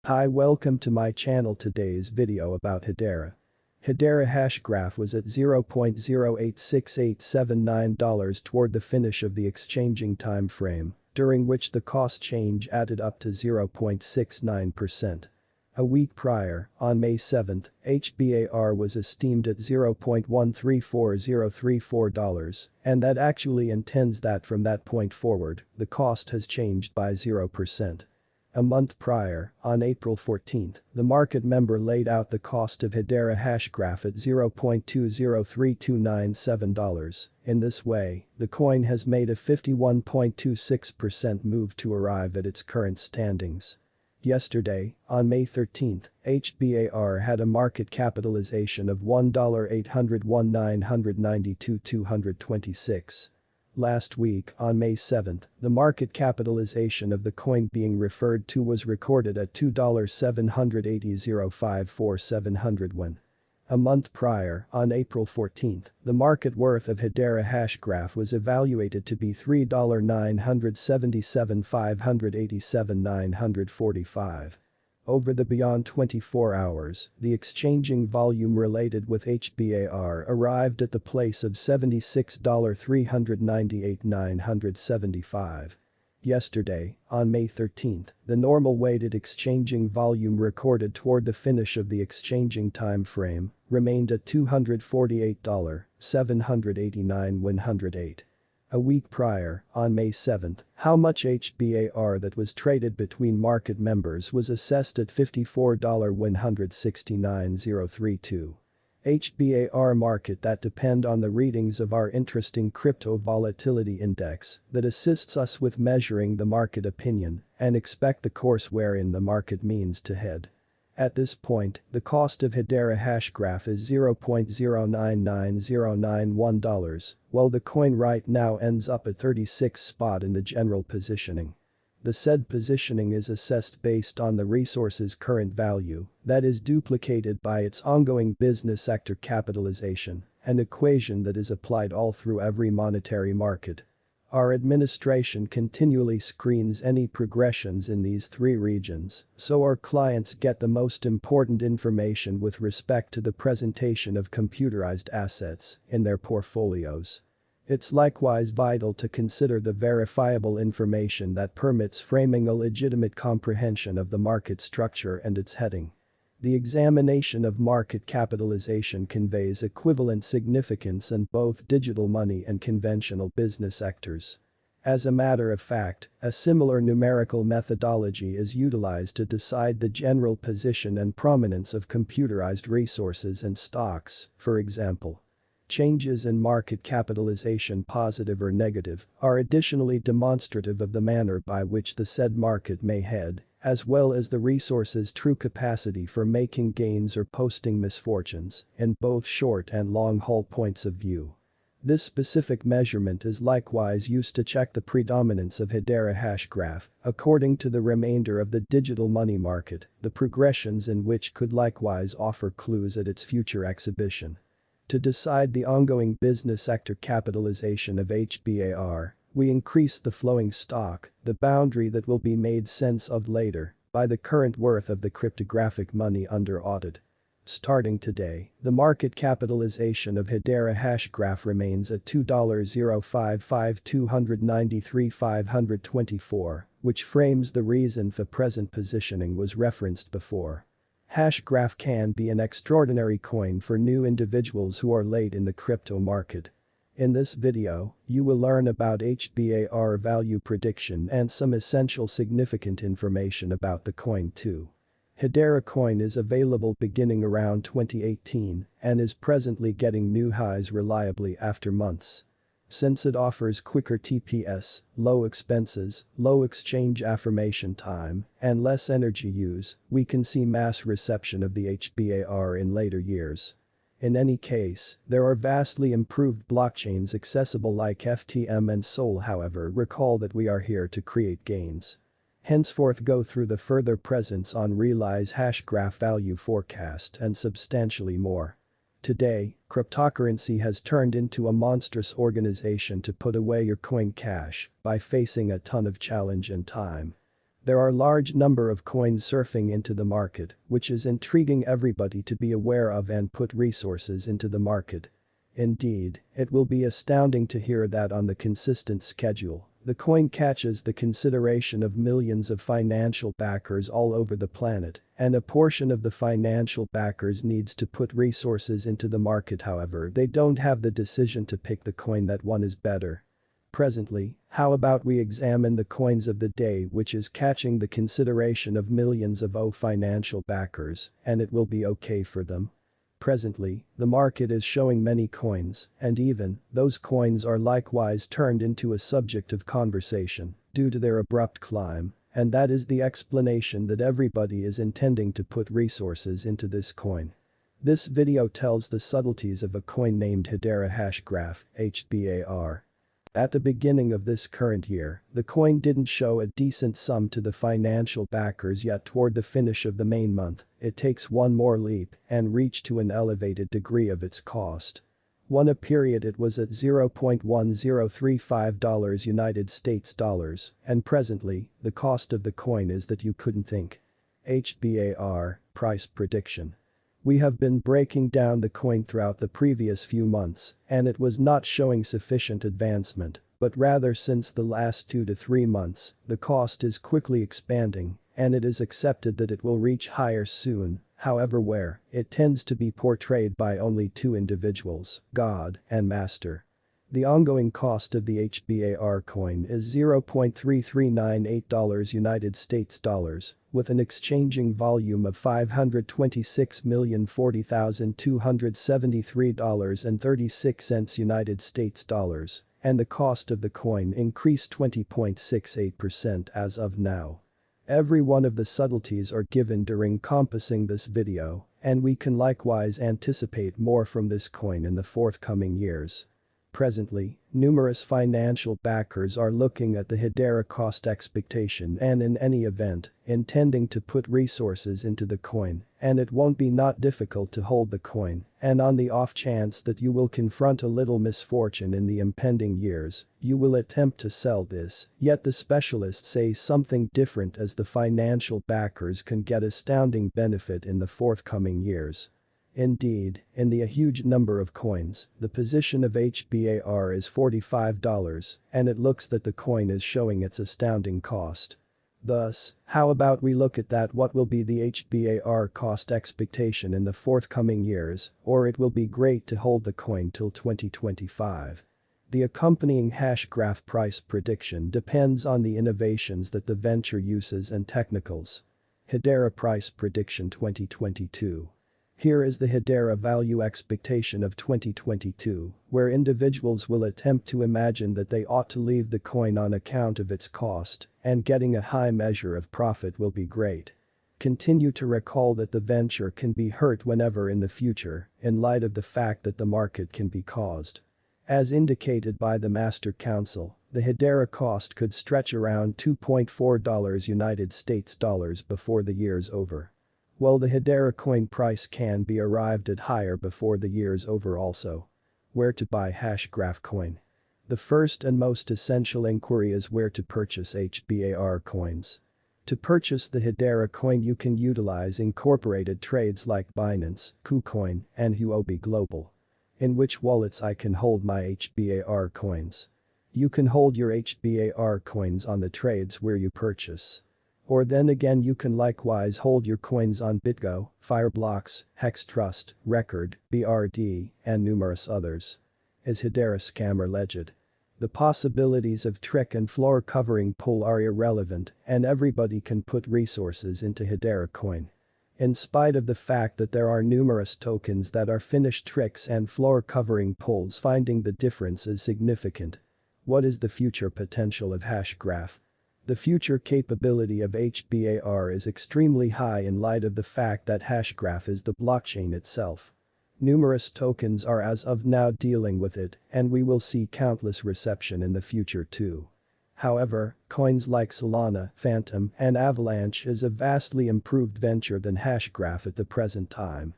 Hi, welcome to my channel. Today's video about HEDERA. HEDERA hashgraph was at $0.086879 toward the finish of the exchanging time frame, during which the cost change added up to 0.69%. A week prior, on May 7, HBAR was esteemed at $0.134034, and that actually intends that from that point forward, the cost has changed by 0%. A month prior, on April 14, the market member laid out the cost of HEDERA hashgraph at $0.203297. In this way, the coin has made a 51.26% move to arrive at its current standings. Yesterday, on May 13, HBAR had a market capitalization of $1,801,992,226. Last week, on May 7, the market capitalization of the coin being referred to was recorded at $2,780,54701. A month prior, on April 14, the market worth of HEDERA hashgraph was evaluated to be $3,977,587,945. Over the beyond 24 hours, the exchanging volume related with HBAR arrived at the place of $76,398,975. Yesterday, on May 13, the normal weighted exchanging volume recorded toward the finish of the exchanging time frame remained at $248,789,108. A week prior, on May 7, how much HBAR that was traded between market members was assessed at $54,169,032. HBAR market that depend on the readings of our interesting crypto volatility index that assists us with measuring the market opinion and expect the course wherein the market means to head. At this point, the cost of HEDERA hashgraph is $0.099091, while the coin right now ends up at 36th spot in the general positioning. The said positioning is assessed based on the resource's current value, that is duplicated by its ongoing business sector capitalization, an equation that is applied all through every monetary market. Our administration continually screens any progressions in these three regions, so our clients get the most important information with respect to the presentation of computerized assets in their portfolios. It's likewise vital to consider the verifiable information that permits framing a legitimate comprehension of the market structure and its heading. The examination of market capitalization conveys equivalent significance in both digital money and conventional business sectors. As a matter of fact, a similar numerical methodology is utilized to decide the general position and prominence of computerized resources and stocks, for example. Changes in market capitalization, positive or negative, are additionally demonstrative of the manner by which the said market may head, as well as the resource's true capacity for making gains or posting misfortunes, in both short and long-haul points of view. This specific measurement is likewise used to check the predominance of HEDERA hashgraph, according to the remainder of the digital money market, the progressions in which could likewise offer clues at its future exhibition. To decide the ongoing business sector capitalization of HBAR, we increase the flowing stock, the boundary that will be made sense of later, by the current worth of the cryptographic money under audit. Starting today, the market capitalization of HEDERA hashgraph remains at $2,055,293,524, which frames the reason for present positioning was referenced before. Hashgraph can be an extraordinary coin for new individuals who are late in the crypto market. In this video, you will learn about HBAR value prediction and some essential significant information about the coin too. HEDERA coin is available beginning around 2018 and is presently getting new highs reliably after months. Since it offers quicker TPS, low expenses, low exchange affirmation time, and less energy use, we can see mass reception of the HBAR in later years. In any case, there are vastly improved blockchains accessible like FTM and Sol. However, recall that we are here to create gains. Henceforth go through the further presence on realize hashgraph value forecast and substantially more. Today, cryptocurrency has turned into a monstrous organization to put away your coin cash by facing a ton of challenge and time. There are large number of coins surfing into the market, which is intriguing everybody to be aware of and put resources into the market. Indeed, it will be astounding to hear that on the consistent schedule, the coin catches the consideration of millions of financial backers all over the planet, and a portion of the financial backers needs to put resources into the market. However, they don't have the decision to pick the coin that one is better. Presently, how about we examine the coins of the day which is catching the consideration of millions of financial backers, and it will be okay for them. Presently, the market is showing many coins, and even, those coins are likewise turned into a subject of conversation, due to their abrupt climb, and that is the explanation that everybody is intending to put resources into this coin. This video tells the subtleties of a coin named HEDERA HashGraph, HBAR. At the beginning of this current year, the coin didn't show a decent sum to the financial backers, yet toward the finish of the main month, it takes one more leap and reached to an elevated degree of its cost. One period it was at $0.1035 United States dollars, and presently, the cost of the coin is that you couldn't think. HBAR, price prediction. We have been breaking down the coin throughout the previous few months, and it was not showing sufficient advancement, but rather since the last 2 to 3 months, the cost is quickly expanding, and it is accepted that it will reach higher soon, however where, it tends to be portrayed by only two individuals, God and Master. The ongoing cost of the HBAR coin is $0.3398 United States dollars, with an exchanging volume of $526,040,273.36 United States dollars, and the cost of the coin increased 20.68% as of now. Every one of the subtleties are given during encompassing this video, and we can likewise anticipate more from this coin in the forthcoming years. Presently, numerous financial backers are looking at the HEDERA cost expectation and in any event, intending to put resources into the coin, and it won't be not difficult to hold the coin, and on the off chance that you will confront a little misfortune in the impending years, you will attempt to sell this, yet the specialists say something different as the financial backers can get astounding benefit in the forthcoming years. Indeed, in the huge number of coins, the position of HBAR is $45, and it looks that the coin is showing its astounding cost. Thus, how about we look at that, what will be the HBAR cost expectation in the forthcoming years, or it will be great to hold the coin till 2025. The accompanying hash graph price prediction depends on the innovations that the venture uses and technicals. HEDERA price prediction 2022. Here is the HEDERA value expectation of 2022, where individuals will attempt to imagine that they ought to leave the coin on account of its cost, and getting a high measure of profit will be great. Continue to recall that the venture can be hurt whenever in the future, in light of the fact that the market can be caused. As indicated by the Master Council, the HEDERA cost could stretch around $2.4 United States dollars before the year's over. Well, the HEDERA coin price can be arrived at higher before the year's over also. Where to buy HashGraph coin? The first and most essential inquiry is where to purchase HBAR coins. To purchase the HEDERA coin you can utilize incorporated trades like Binance, KuCoin, and Huobi Global. In which wallets I can hold my HBAR coins? You can hold your HBAR coins on the trades where you purchase. Or then again you can likewise hold your coins on BitGo, Fireblocks, HexTrust, Record, BRD, and numerous others. Is HEDERA scam or legit? The possibilities of trick and floor covering pull are irrelevant, and everybody can put resources into HEDERA coin. In spite of the fact that there are numerous tokens that are finished tricks and floor covering pulls, finding the difference is significant. What is the future potential of HashGraph? The future capability of HBAR is extremely high in light of the fact that HashGraph is the blockchain itself. Numerous tokens are as of now dealing with it, and we will see countless reception in the future too. However, coins like Solana, Phantom, and Avalanche is a vastly improved venture than HashGraph at the present time,